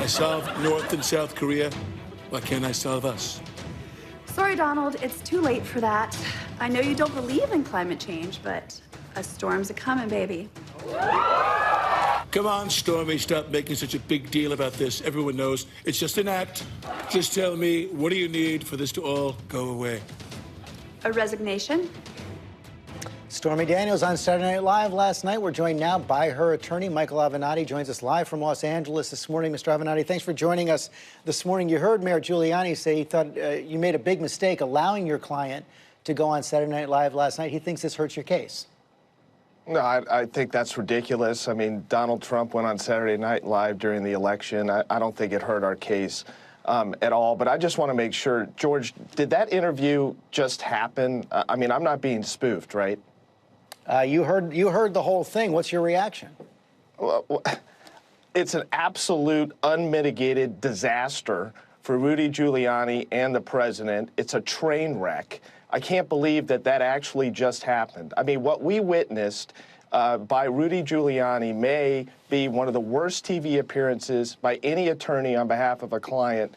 I solved North and South Korea. Why can't I solve us? Sorry, Donald, it's too late for that. I know you don't believe in climate change, but a storm's a-coming, baby. Come on, Stormy, stop making such a big deal about this. Everyone knows it's just an act. Just tell me, what do you need for this to all go away? A resignation? Stormy Daniels on Saturday Night Live last night. We're joined now by her attorney, Michael Avenatti, joins us live from Los Angeles this morning. Mr. Avenatti, thanks for joining us this morning. You heard Mayor Giuliani say he thought you made a big mistake allowing your client to go on Saturday Night Live last night. He thinks this hurts your case. No, I think that's ridiculous. I mean, Donald Trump went on Saturday Night Live during the election. I don't think it hurt our case at all. But I just want to make sure, George, did that interview just happen? I mean, I'm not being spoofed, right? You heard the whole thing. What's your reaction? Well, it's an absolute unmitigated disaster for Rudy Giuliani and the president. It's a train wreck. I can't believe that that actually just happened. I mean, what we witnessed by Rudy Giuliani may be one of the worst TV appearances by any attorney on behalf of a client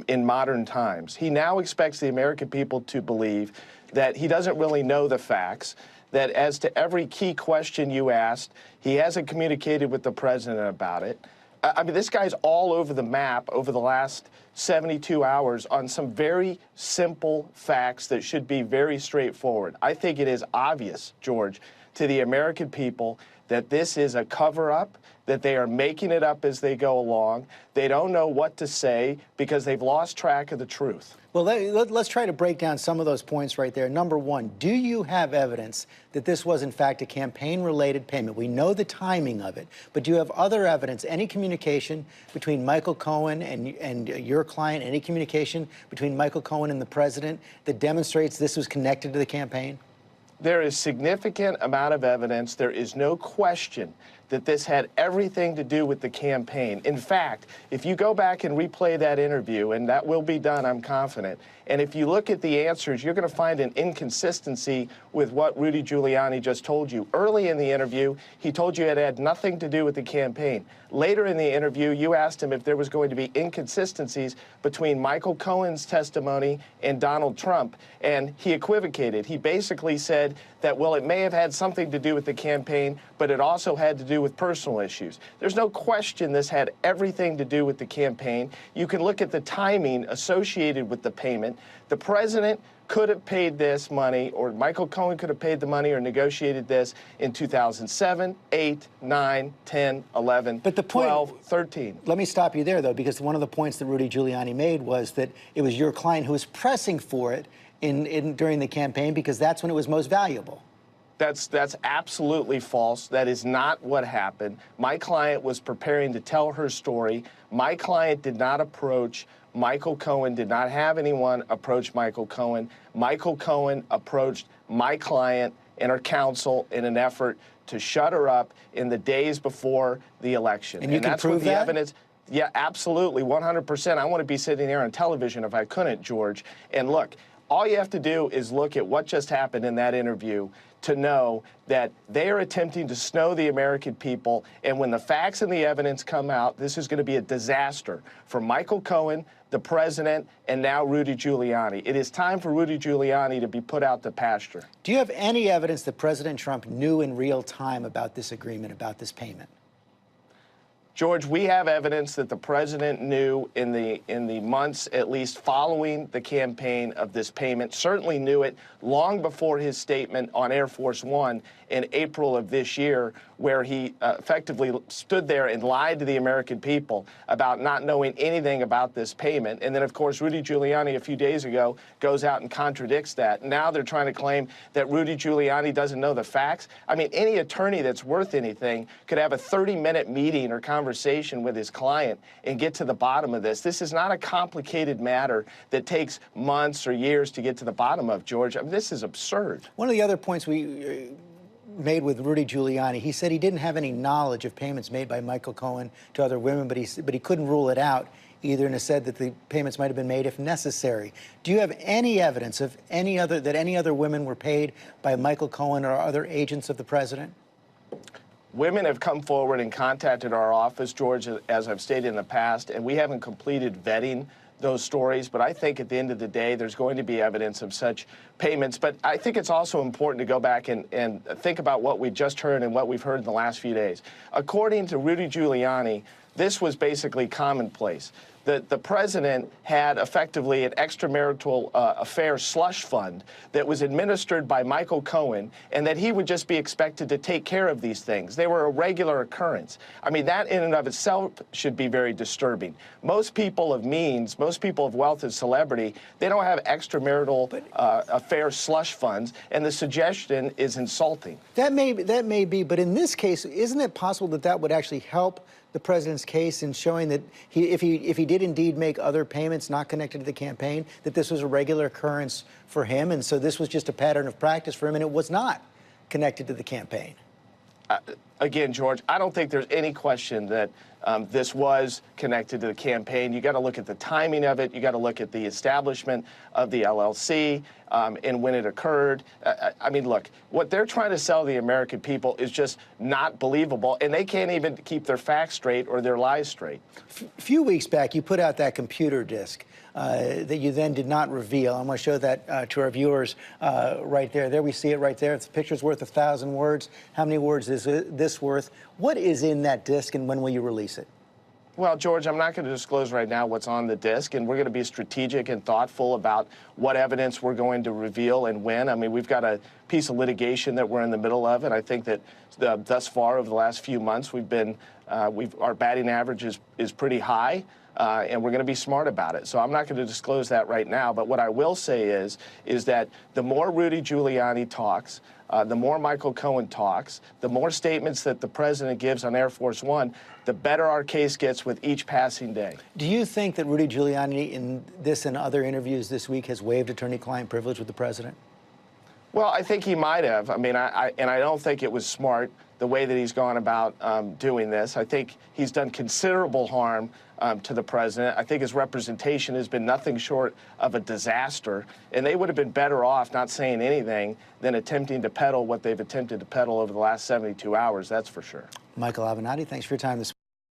in modern times. He now expects the American people to believe that he doesn't really know the facts, that as to every key question you asked, he hasn't communicated with the president about it. I mean, this guy's all over the map over the last 72 hours on some very simple facts that should be very straightforward. I think it is obvious, George, to the American people that this is a cover-up, that they are making it up as they go along. They don't know what to say because they've lost track of the truth. Well, let's try to break down some of those points right there. Number one, do you have evidence that this was, in fact, a campaign-related payment? We know the timing of it, but do you have other evidence, any communication between Michael Cohen and your client, any communication between Michael Cohen and the president that demonstrates this was connected to the campaign? There is significant amount of evidence. There is no question that this had everything to do with the campaign. In fact, if you go back and replay that interview, and that will be done, I'm confident, and if you look at the answers, you're going to find an inconsistency with what Rudy Giuliani just told you. Early in the interview, he told you it had nothing to do with the campaign. Later in the interview, you asked him if there was going to be inconsistencies between Michael Cohen's testimony and Donald Trump, and he equivocated. He basically said that, well, it may have had something to do with the campaign, but it also had to do with personal issues. There's no question this had everything to do with the campaign. You can look at the timing associated with the payment. The president could have paid this money, or Michael Cohen could have paid the money or negotiated this in 2007, 8, 9, 10, 11, but the point, 12, 13. Let me stop you there, though, because one of the points that Rudy Giuliani made was that it was your client who was pressing for it during the campaign because that's when it was most valuable. That's absolutely false. That is not what happened. My client was preparing to tell her story. My client did not approach Michael Cohen, did not have anyone approach Michael Cohen. Michael Cohen approached my client and her counsel in an effort to shut her up in the days before the election. And that's prove what the evidence. Yeah, absolutely, 100%. I want to be sitting there on television if I couldn't, George. And look, all you have to do is look at what just happened in that interview to know that they are attempting to snow the American people. And when the facts and the evidence come out, this is going to be a disaster for Michael Cohen, the president, and now Rudy Giuliani. It is time for Rudy Giuliani to be put out to pasture. Do you have any evidence that President Trump knew in real time about this agreement, about this payment? George, we have evidence that the president knew in the months, at least following the campaign, of this payment, certainly knew it long before his statement on Air Force One in April of this year, where he effectively stood there and lied to the American people about not knowing anything about this payment. And then, of course, Rudy Giuliani a few days ago goes out and contradicts that. Now they're trying to claim that Rudy Giuliani doesn't know the facts. I mean, any attorney that's worth anything could have a 30-minute meeting or conversation with his client and get to the bottom of this. This is not a complicated matter that takes months or years to get to the bottom of, George. I mean, this is absurd. One of the other points we made with Rudy Giuliani, he said he didn't have any knowledge of payments made by Michael Cohen to other women, but he couldn't rule it out either, and has said that the payments might have been made if necessary. Do you have any evidence of any other women were paid by Michael Cohen or other agents of the president? Women have come forward and contacted our office, George, as I've stated in the past, and we haven't completed vetting those stories, but I think at the end of the day, there's going to be evidence of such payments. But I think it's also important to go back and think about what we just heard and what we've heard in the last few days. According to Rudy Giuliani, this was basically commonplace. The president had effectively an extramarital affair slush fund that was administered by Michael Cohen, and that he would just be expected to take care of these things. They were a regular occurrence. I mean, that in and of itself should be very disturbing. Most people of means, most people of wealth and celebrity, they don't have extramarital affair slush funds, and the suggestion is insulting. That may be, but in this case, isn't it possible that that would actually help the president's case in showing that if he did indeed make other payments not connected to the campaign, that this was a regular occurrence for him, and so this was just a pattern of practice for him, and it was not connected to the campaign? Again, George, I don't think there's any question that this was connected to the campaign. You got to look at the timing of it. You got to look at the establishment of the LLC and when it occurred. I mean, look, what they're trying to sell the American people is just not believable, and they can't even keep their facts straight or their lies straight. A few weeks back, you put out that computer disk that you then did not reveal. I'm going to show that to our viewers right there. There we see it right there. If the picture's worth 1,000 words, how many words is this worth? What is in that disk, and when will you release it? Well, George, I'm not going to disclose right now what's on the disk, and we're going to be strategic and thoughtful about what evidence we're going to reveal and when. I mean, we've got a piece of litigation that we're in the middle of, and I think that thus far over the last few months, our batting average is pretty high. And we're going to be smart about it. So I'm not going to disclose that right now. But what I will say is that the more Rudy Giuliani talks, the more Michael Cohen talks, the more statements that the president gives on Air Force One, the better our case gets with each passing day. Do you think that Rudy Giuliani in this and other interviews this week has waived attorney-client privilege with the president? Well, I think he might have. I mean, I don't think it was smart the way that he's gone about doing this. I think he's done considerable harm to the president. I think his representation has been nothing short of a disaster, and they would have been better off not saying anything than attempting to peddle what they've attempted to peddle over the last 72 hours, that's for sure. Michael Avenatti, thanks for your time this morning.